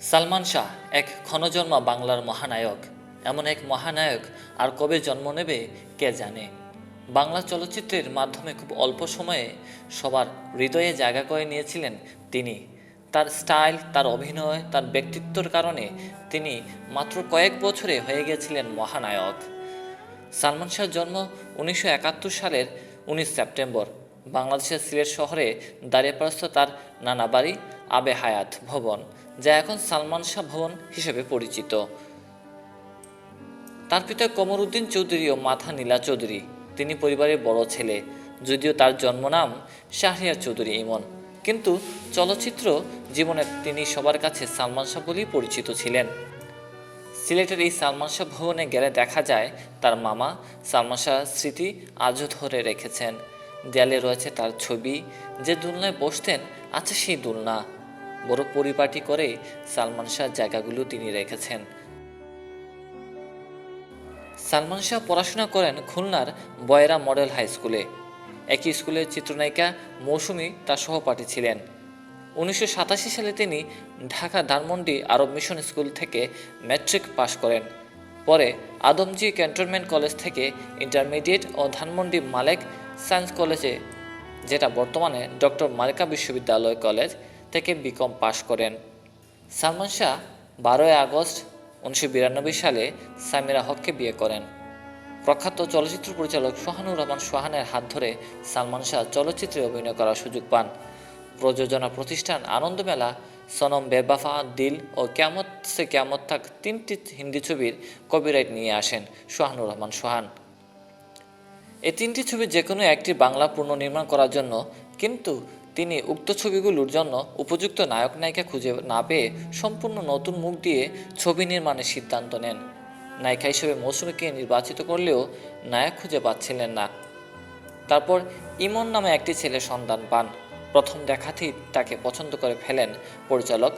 সালমান শাহ এক ক্ষণজন্মা বাংলার মহানায়ক। এমন এক মহানায়ক আর কবে জন্ম নেবে কে জানে। বাংলা চলচ্চিত্রের মাধ্যমে খুব অল্প সময়ে সবার হৃদয়ে জায়গা করে নিয়েছিলেন তিনি। তার স্টাইল, তার অভিনয়, তার ব্যক্তিত্বর কারণে তিনি মাত্র কয়েক বছরে হয়ে গেছিলেন মহানায়ক। সালমান শাহর জন্ম 1971 সালের 19 সেপ্টেম্বর বাংলাদেশের সিলেট শহরে দাঁড়িয়েপ্রস্থ তার নানা বাড়ি আবে হায়াত ভবন, যা এখন সালমান শাহ ভবন হিসেবে পরিচিত। তার পিতা কমরউদ্দিন চৌধুরী ও মাথা নীলা চৌধুরী। তিনি পরিবারের বড় ছেলে, যদিও তার জন্মনাম শাহরিয়ার চৌধুরী ইমন, কিন্তু চলচ্চিত্র জীবনে তিনি সবার কাছে সালমান শাহ বলেই পরিচিত ছিলেন। সিলেটের এই সালমান শাহ ভবনে গেলে দেখা যায় তার মামা সালমান শাহ স্মৃতি আজও ধরে রেখেছেন। দেয়ালে রয়েছে তার ছবি, যে দোলনায় বসতেন আছে সেই দোলনা। বড় পরিপাটি করে সালমান শাহ জায়গাগুলো তিনি রেখেছেন। সালমান শাহ পড়াশোনা করেন খুলনার বয়রা মডেল হাই স্কুলে। একই স্কুলের চিত্রনায়িকা মৌসুমী তার সহপাঠী ছিলেন। 1987 সালে তিনি ঢাকা ধানমন্ডি আরব মিশন স্কুল থেকে ম্যাট্রিক পাশ করেন। পরে আদমজী ক্যান্টনমেন্ট কলেজ থেকে ইন্টারমিডিয়েট ও ধানমন্ডি মালেক সায়েন্স কলেজে, যেটা বর্তমানে ডক্টর মালিকা বিশ্ববিদ্যালয় কলেজ, থেকে বিকম পাশ করেন। সালমান শাহ 12 আগস্ট 1992 সালে সামিরা হককে বিয়ে করেন। প্রখ্যাত চলচ্চিত্র পরিচালক সোহানুর রহমান সোহানের হাত ধরে সালমান শাহ চলচ্চিত্রে অভিনয় করার সুযোগ পান। প্রযোজনা প্রতিষ্ঠান আনন্দমেলা, সনম বেবাফা, দিল ও কিয়ামত সে কিয়ামত তাক 3টি হিন্দি ছবির কপিরাইট নিয়ে আসেন সোহানুর রহমান সোহান। এই 3টি ছবির যে কোনো একটি বাংলা পুনর্নির্মাণ করার জন্য, কিন্তু তিনি উক্ত ছবিগুলোর জন্য উপযুক্ত নায়ক নায়িকা খুঁজে না পেয়ে সম্পূর্ণ নতুন মুখ দিয়ে ছবি নির্মাণের সিদ্ধান্ত নেন। নায়িকা হিসেবে মৌসুমীকে নির্বাচিত করলেও নায়ক খুঁজে পাচ্ছিলেন না। তারপর ইমন নামে একটি ছেলের সন্ধান পান। প্রথম দেখাতেই তাকে পছন্দ করে ফেলেন পরিচালক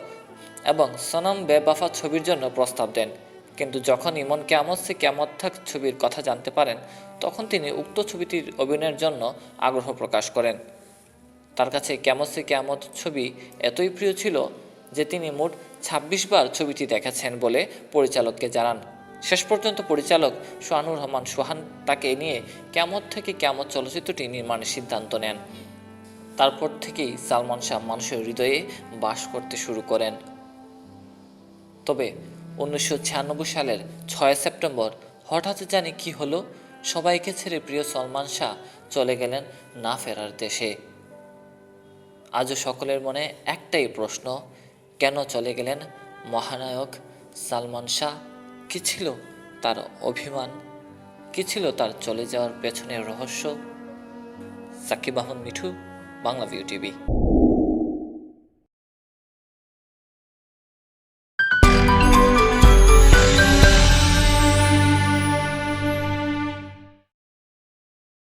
এবং সনম বেবাফা ছবির জন্য প্রস্তাব দেন। কিন্তু যখন ইমন কিয়ামত সে কিয়ামত তাক ছবির কথা জানতে পারেন, তখন তিনি উক্ত ছবিটির অভিনয়ের জন্য আগ্রহ প্রকাশ করেন। তার কাছে কিয়ামত সে কিয়ামত ছবি এতই প্রিয় ছিল যে তিনি মোট 26 বার ছবিটি দেখেছেন বলে পরিচালককে জানান। শেষ পর্যন্ত পরিচালক সোহানুর রহমান সোহান তাকে নিয়ে কিয়ামত থেকে কিয়ামত চলচ্চিত্রটি নির্মাণের সিদ্ধান্ত নেন। তারপর থেকেই সালমান শাহ মানুষের হৃদয়ে বাস করতে শুরু করেন। তবে 1996 সালের 6 সেপ্টেম্বর হঠাৎ জানি কি হলো, সবাইকে ছেড়ে প্রিয় সালমান শাহ চলে গেলেন না ফেরার দেশে। আজও সকলের মনে একটাই প্রশ্ন, কেন চলে গেলেন মহানায়ক সালমান শাহ? কি ছিল তার অভিমান? কি ছিল তার চলে যাওয়ার পেছনের রহস্য? Sakib Ahmed Mithu, Bangla view TV.